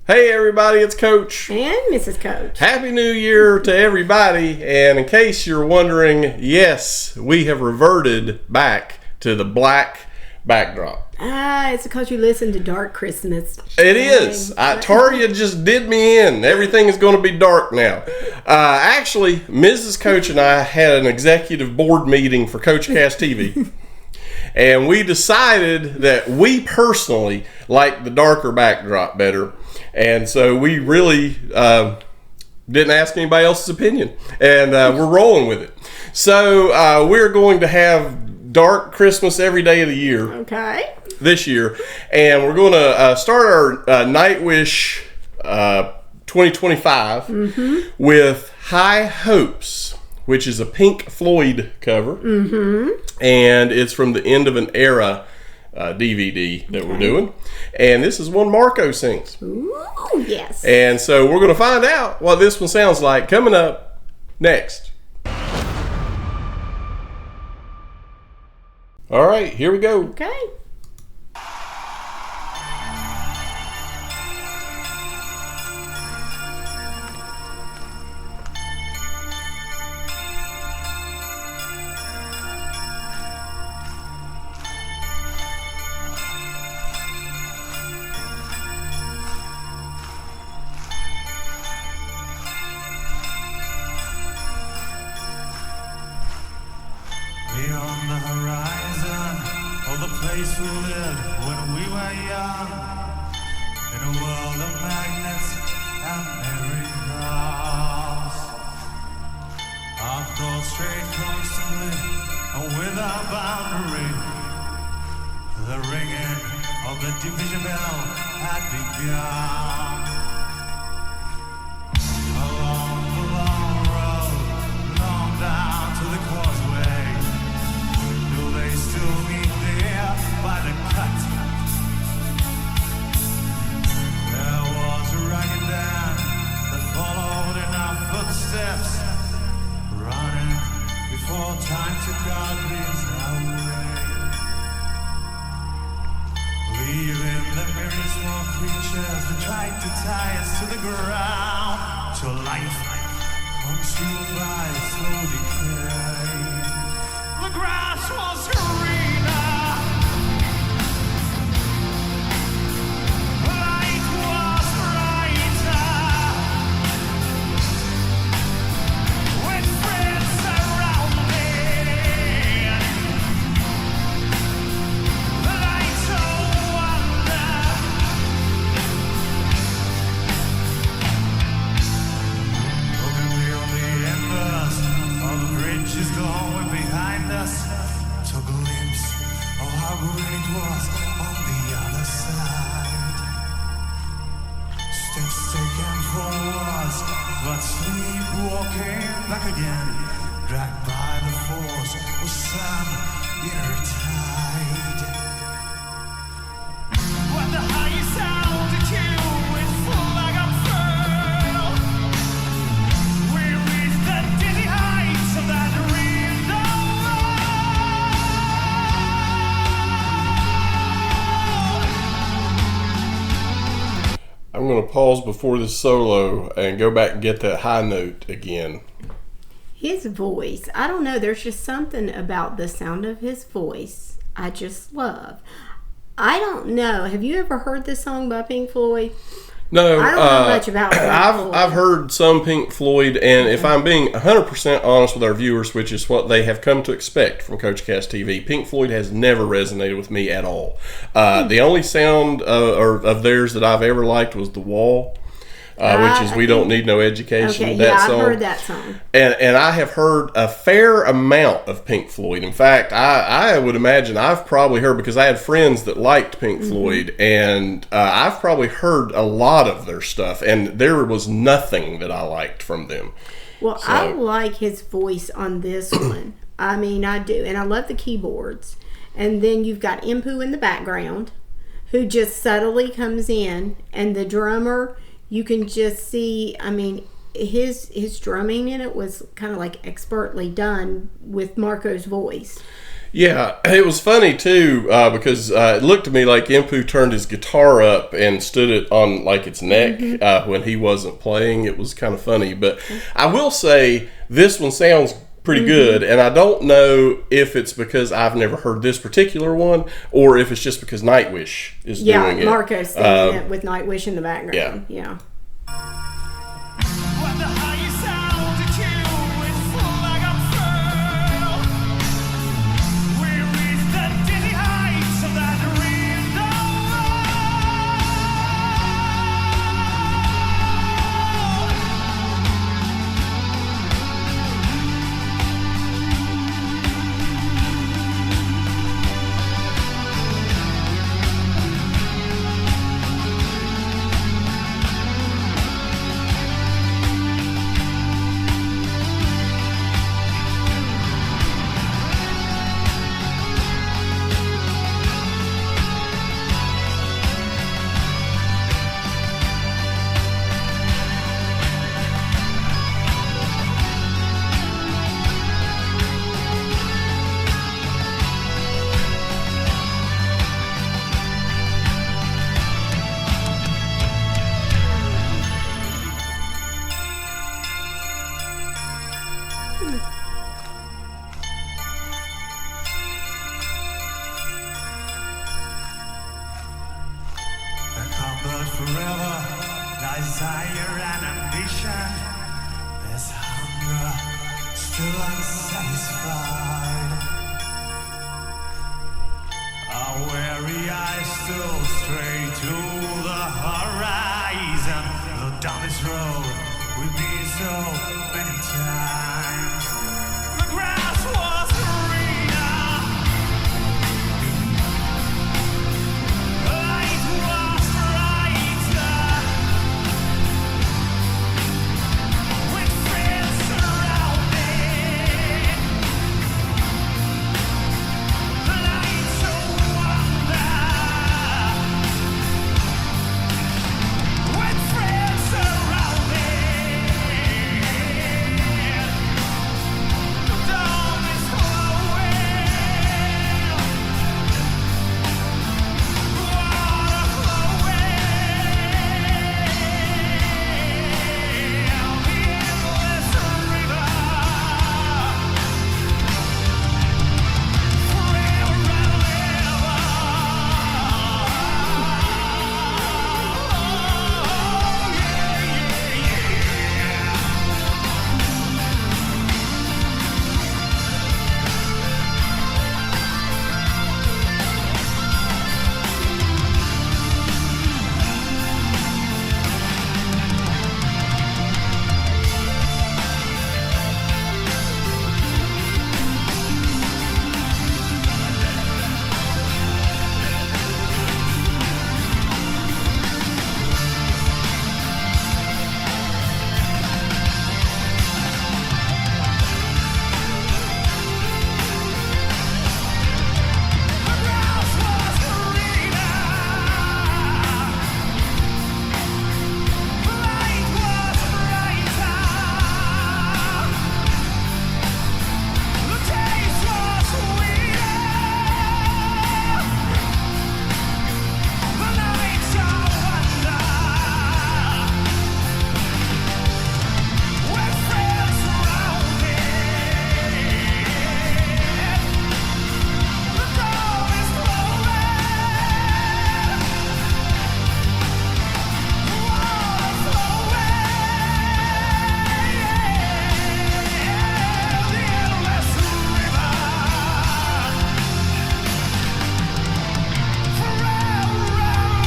Hey everybody, it's Coach. And Mrs. Coach. Happy New Year to everybody. And in case you're wondering, yes, we have reverted back to the black backdrop. It's because you listen to Dark Christmas. It is. Taria just did me in. Everything is going to be dark now. Actually, Mrs. Coach and I had an executive board meeting for Coach Cast TV. And we decided that we personally like the darker backdrop better. And so we really didn't ask anybody else's opinion. And we're rolling with it. So we're going to have dark Christmas every day of the year. Okay. This year. And we're going to start our Nightwish 2025 with High Hopes, which is a Pink Floyd cover. And it's from the End of an Era DVD that we're doing. And this is one Marco sings. Ooh, yes. And so we're going to find out what this one sounds like coming up next. All right, here we go. Okay. Beyond the horizon, oh, the place we lived when we were young, in a world of magnets and merry-go-rounds. Our thoughts strayed constantly, and without boundary, the ringing of the division bell had begun. Along the long road, long down to the causeway, they still meet there by the cut. There was a ragged band that followed in our footsteps, running before time took our dreams away, leaving the myriad small creatures that tried to tie us to the ground, till life consumed by slow decay. The grass was greener, the light was brighter, with friends surrounding, the light of wonder, looking beyond the embers of the bridges going behind us, took a glimpse of how green it was on the other side. Steps taken forwards, but sleepwalking back again, dragged by the force of some inner tide. When the highest altitude is full like a pearl, we reach the dizzy heights of that I'm going to pause before this solo and go back and get that high note again. His voice, I don't know, there's just something about the sound of his voice I just love. I don't know, have you ever heard this song by Pink Floyd? No, I don't know much about Pink Floyd. I've heard some Pink Floyd, and if I'm being 100% honest with our viewers, which is what they have come to expect from Coach Cast TV, Pink Floyd has never resonated with me at all. The only sound of theirs that I've ever liked was The Wall, which is We Don't Need No Education. Okay, that yeah, song. I've heard that song. And I have heard a fair amount of Pink Floyd. In fact, I would imagine I've probably heard, because I had friends that liked Pink Floyd, and I've probably heard a lot of their stuff, and there was nothing that I liked from them. Well, so. I like his voice on this one. I mean, I do. And I love the keyboards. And then you've got Impu in the background, who just subtly comes in, and the drummer, you can just see, I mean, his drumming in it was kind of like expertly done with Marco's voice. Yeah, it was funny too because it looked to me like Impu turned his guitar up and stood it on like its neck when he wasn't playing. It was kind of funny, but I will say this one sounds pretty good, and I don't know if it's because I've never heard this particular one or if it's just because Nightwish is doing it. Yeah, Marco's singing it with Nightwish in the background. Yeah. When the high sound at you is full like a pearl, we reach the dizzy heights of that window. Accomplished forever, desire and ambition. There's hunger still unsatisfied. Our weary eyes still stray to the horizon. Though down this road we've been so many times. The grass was greener. Light was brighter. With friends surrounding. The nights of wonder. With friends surrounding. The dawn is glowing. Water flowing. The endless river. Forever and ever. The grass was greener. The light was brighter. The taste was sweeter. The nights of wonder. With friends surrounding. The dawn is glowing. Water flowing. The endless river. Forever and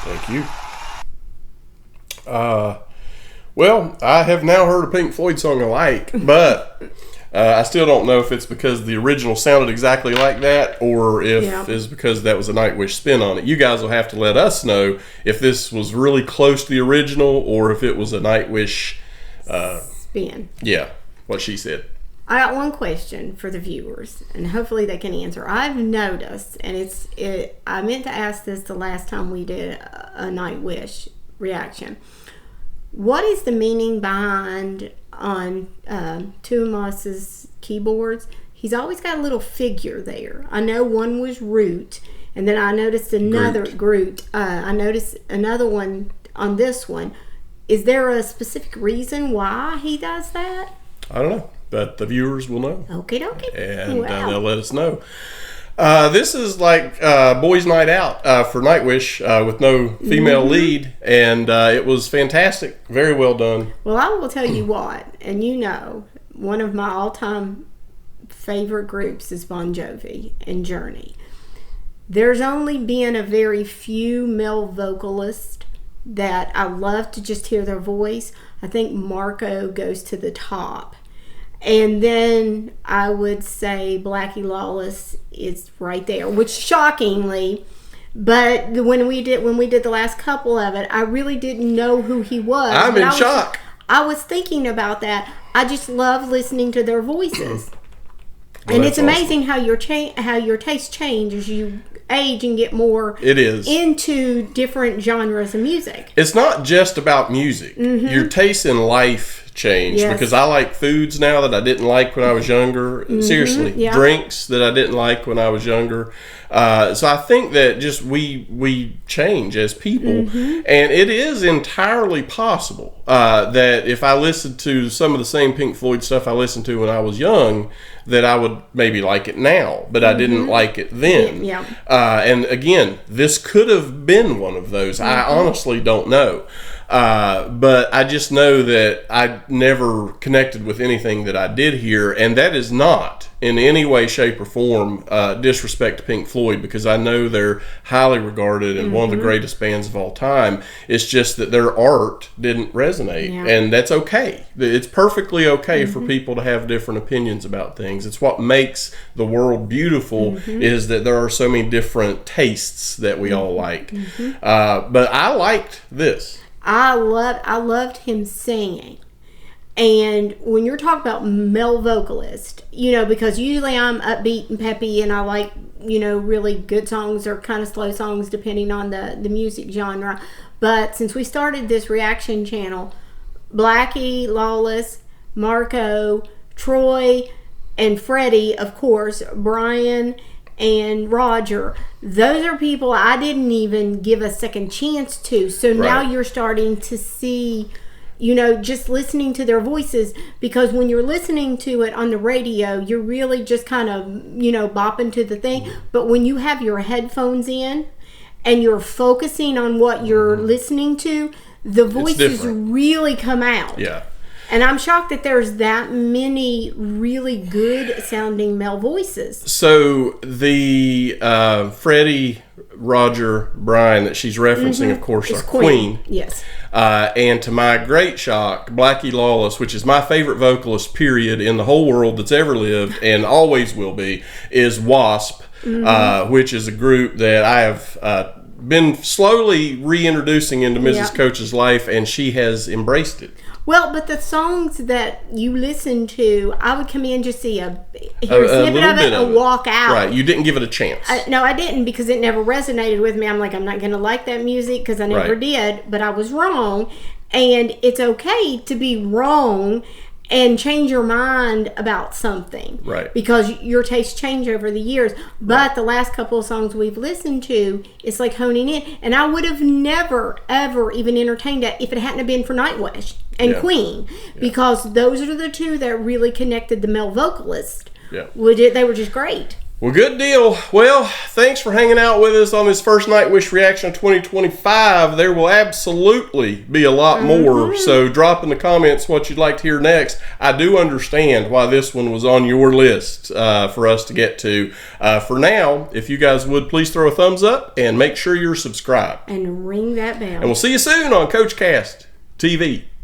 Thank you. Well, I have now heard a Pink Floyd song I like, but I still don't know if it's because the original sounded exactly like that or if it's because that was a Nightwish spin on it. You guys will have to let us know if this was really close to the original or if it was a Nightwish spin. Yeah, what she said. I got one question for the viewers, and hopefully they can answer. I've noticed, and I meant to ask this the last time we did a Nightwish reaction. What is the meaning behind on Tuomas's keyboards? He's always got a little figure there. I know one was root, and then I noticed another Groot. I noticed another one on this one. Is there a specific reason why he does that? I don't know, but the viewers will know. Okie dokie. And they'll let us know. This is like Boys Night Out for Nightwish with no female lead, and it was fantastic. Very well done. Well, I will tell you what, and you know, one of my all-time favorite groups is Bon Jovi and Journey. There's only been a very few male vocalists that I love to just hear their voice. I think Marco goes to the top. And then I would say Blackie Lawless is right there, which shockingly, but when we did the last couple of it, I really didn't know who he was. I'm in shock. I was thinking about that. I just love listening to their voices. And it's amazing how your tastes change as you age and get more into different genres of music. It's not just about music. Your taste in life changed because I like foods now that I didn't like when I was younger. Seriously, drinks that I didn't like when I was younger. So I think that just we change as people, and it is entirely possible that if I listened to some of the same Pink Floyd stuff I listened to when I was young, that I would maybe like it now, but I didn't like it then. And again, this could have been one of those. I honestly don't know. But I just know that I never connected with anything that I did here, and that is not in any way, shape, or form disrespect to Pink Floyd, because I know they're highly regarded and one of the greatest bands of all time. It's just that their art didn't resonate, and that's okay. It's perfectly okay for people to have different opinions about things. It's what makes the world beautiful is that there are so many different tastes that we all like. But I liked this. I loved him singing. And when you're talking about male vocalist, you know, because usually I'm upbeat and peppy and I like, you know, really good songs or kind of slow songs depending on the music genre. But since we started this reaction channel, Blackie, Lawless, Marco, Troy, and Freddie, of course, Brian and Roger, those are people I didn't even give a second chance to. So now you're starting to see, you know, just listening to their voices, because when you're listening to it on the radio, you're really just kind of, you know, bopping to the thing. But when you have your headphones in and you're focusing on what you're listening to, the voices really come out. Yeah. And I'm shocked that there's that many really good sounding male voices. So the Freddie, Roger, Brian that she's referencing, of course, are Queen. Yes. And to my great shock, Blackie Lawless, which is my favorite vocalist, period, in the whole world that's ever lived and always will be, is Wasp, which is a group that I have been slowly reintroducing into Mrs. Coach's life, and she has embraced it. Well, but the songs that you listen to, I would come in, just hear a snippet of it and walk out. Right, you didn't give it a chance. No, I didn't, because it never resonated with me. I'm like, I'm not going to like that music because I never did, but I was wrong. And it's okay to be wrong and change your mind about something. Right. Because your tastes change over the years. But the last couple of songs we've listened to, it's like honing in. And I would have never, ever even entertained that if it hadn't have been for Nightwish and Queen. Because those are the two that really connected the male vocalist. Yeah. They were just great. Well, good deal. Well, thanks for hanging out with us on this first Nightwish reaction of 2025. There will absolutely be a lot more, so drop in the comments what you'd like to hear next. I do understand why this one was on your list for us to get to. For now, if you guys would, please throw a thumbs up and make sure you're subscribed. And ring that bell. And we'll see you soon on Coach Cast. TV.